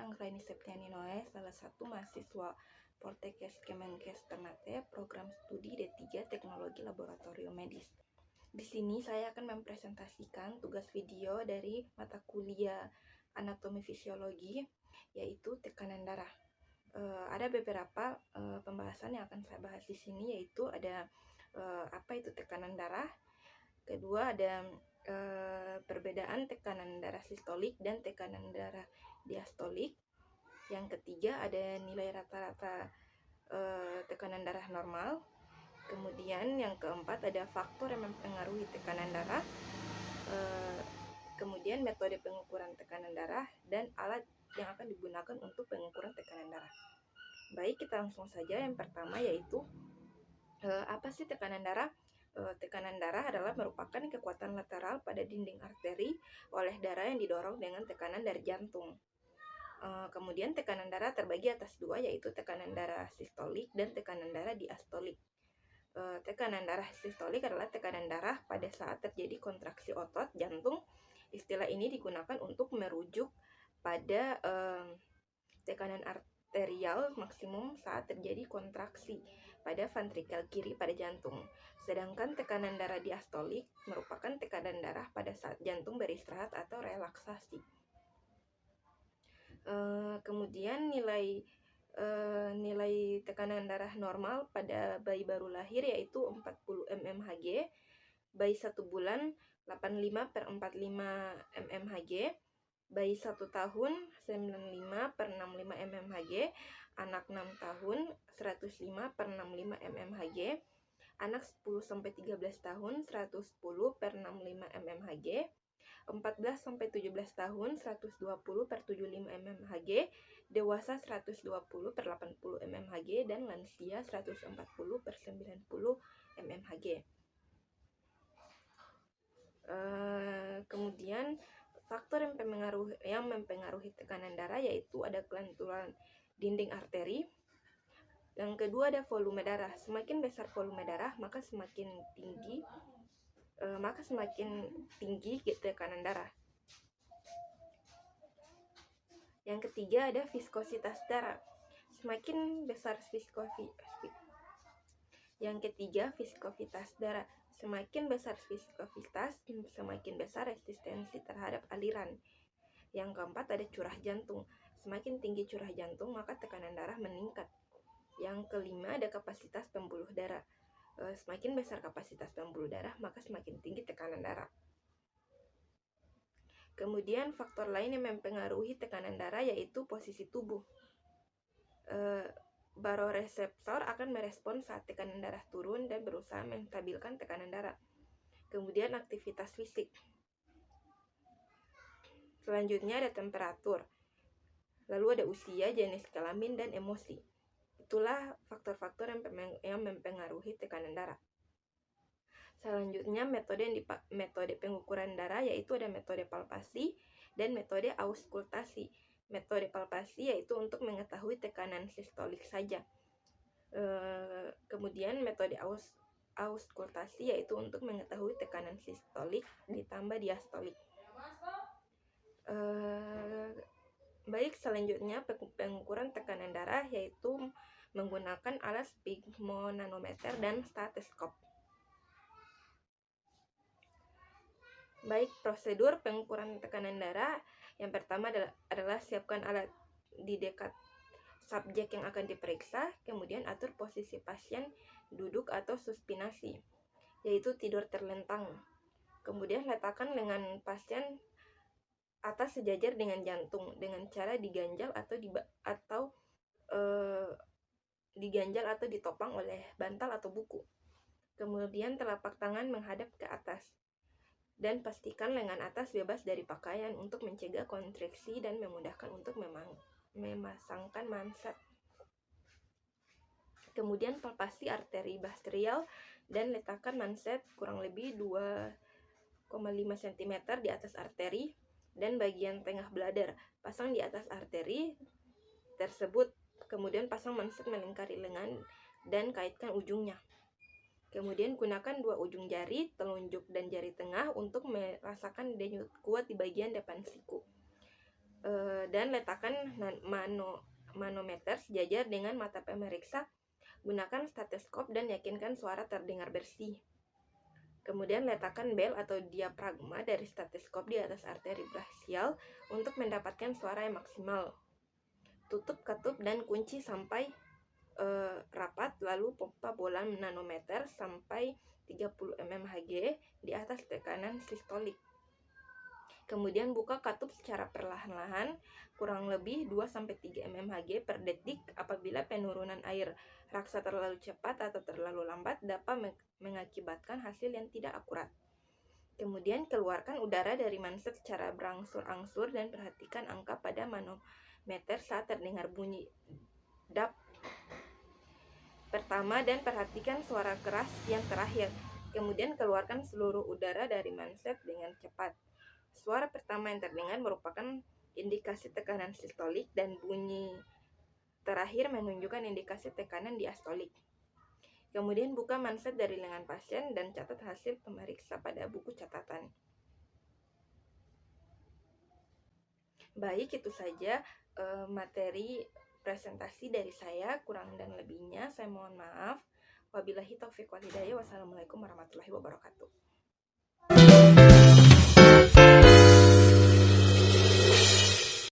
Anggraini Septiani Noe, salah satu mahasiswa Poltekkes Kemenkes Ternate, program studi D3 Teknologi Laboratorium Medis. Di sini saya akan mempresentasikan tugas video dari mata kuliah Anatomi Fisiologi, yaitu tekanan darah. Ada beberapa pembahasan yang akan saya bahas di sini, yaitu ada apa itu tekanan darah. Kedua ada perbedaan tekanan darah sistolik dan tekanan darah diastolik. Yang ketiga ada nilai rata-rata tekanan darah normal. Kemudian yang keempat ada faktor yang mempengaruhi tekanan darah. Kemudian metode pengukuran tekanan darah dan alat yang akan digunakan untuk pengukuran tekanan darah. Baik, kita langsung saja. Yang pertama yaitu apa sih tekanan darah? Tekanan darah adalah merupakan kekuatan lateral pada dinding arteri oleh darah yang didorong dengan tekanan dari jantung. Kemudian tekanan darah terbagi atas dua, yaitu tekanan darah sistolik dan tekanan darah diastolik. Tekanan darah sistolik adalah tekanan darah pada saat terjadi kontraksi otot jantung. Istilah ini digunakan untuk merujuk pada tekanan arterial maksimum saat terjadi kontraksi pada ventrikel kiri pada jantung. Sedangkan tekanan darah diastolik merupakan tekanan darah pada saat jantung beristirahat atau relaksasi. Kemudian nilai tekanan darah normal pada bayi baru lahir yaitu 40 mmHg, bayi 1 bulan 85/45 mmHg, bayi 1 tahun 95/65 mmHg, anak 6 tahun 105/65 mmHg, anak 10-13 tahun 110/65 mmHg, 14-17 tahun 120/75 mmHg, dewasa 120/80 mmHg, dan lansia 140/90 mmHg. Kemudian faktor yang mempengaruhi tekanan darah yaitu ada kelenturan dinding arteri. Yang kedua ada volume darah. Semakin besar volume darah, maka semakin tinggi tekanan darah. Yang ketiga ada viskositas darah. Semakin besar viskositas darah. Semakin besar viskositas, semakin besar resistensi terhadap aliran. Yang keempat ada curah jantung. Semakin tinggi curah jantung, maka tekanan darah meningkat. Yang kelima ada kapasitas pembuluh darah. Semakin besar kapasitas pembuluh darah, maka semakin tinggi tekanan darah. Kemudian faktor lain yang mempengaruhi tekanan darah yaitu posisi tubuh. Baroreseptor akan merespon saat tekanan darah turun dan berusaha menstabilkan tekanan darah. Kemudian aktivitas fisik. Selanjutnya ada temperatur. Lalu ada usia, jenis kelamin, dan emosi. Itulah faktor-faktor yang mempengaruhi tekanan darah. Selanjutnya metode pengukuran darah yaitu ada metode palpasi dan metode auskultasi. Metode palpasi yaitu untuk mengetahui tekanan sistolik saja. Kemudian metode auskultasi yaitu untuk mengetahui tekanan sistolik ditambah diastolik. Baik, selanjutnya pengukuran tekanan darah yaitu menggunakan alat sphygmomanometer dan stetoskop. Baik, prosedur pengukuran tekanan darah yang pertama adalah siapkan alat di dekat subjek yang akan diperiksa, kemudian atur posisi pasien duduk atau supinasi, yaitu tidur terlentang. Kemudian letakkan lengan pasien atas sejajar dengan jantung dengan cara diganjal atau ditopang oleh bantal atau buku. Kemudian telapak tangan menghadap ke atas dan pastikan lengan atas bebas dari pakaian untuk mencegah kontraksi dan memudahkan untuk memasangkan manset. Kemudian palpasi arteri basterial dan letakkan manset kurang lebih 2,5 cm di atas arteri dan bagian tengah bladder. Pasang di atas arteri tersebut, kemudian pasang manset melingkari lengan dan kaitkan ujungnya. Kemudian gunakan 2 ujung jari, telunjuk dan jari tengah untuk merasakan denyut kuat di bagian depan siku. dan letakkan manometer sejajar dengan mata pemeriksa. Gunakan stetoskop dan yakinkan suara terdengar bersih. Kemudian letakkan bel atau diafragma dari stetoskop di atas arteri brachial untuk mendapatkan suara yang maksimal. Tutup katup dan kunci sampai rapat, lalu pompa bola nanometer sampai 30 mmHg di atas tekanan sistolik. Kemudian buka katup secara perlahan-lahan, kurang lebih 2-3 mmHg per detik. Apabila penurunan air raksa terlalu cepat atau terlalu lambat, dapat mengakibatkan hasil yang tidak akurat. Kemudian keluarkan udara dari manset secara berangsur-angsur dan perhatikan angka pada manometer saat terdengar bunyi dap pertama dan perhatikan suara keras yang terakhir. Kemudian keluarkan seluruh udara dari manset dengan cepat. Suara pertama yang terdengar merupakan indikasi tekanan sistolik dan bunyi terakhir menunjukkan indikasi tekanan diastolik. Kemudian buka manset dari lengan pasien dan catat hasil pemeriksa pada buku catatan. Baik, itu saja materi presentasi dari saya. Kurang dan lebihnya saya mohon maaf. Wabillahi taufiq wal hidayah. Wassalamualaikum warahmatullahi wabarakatuh.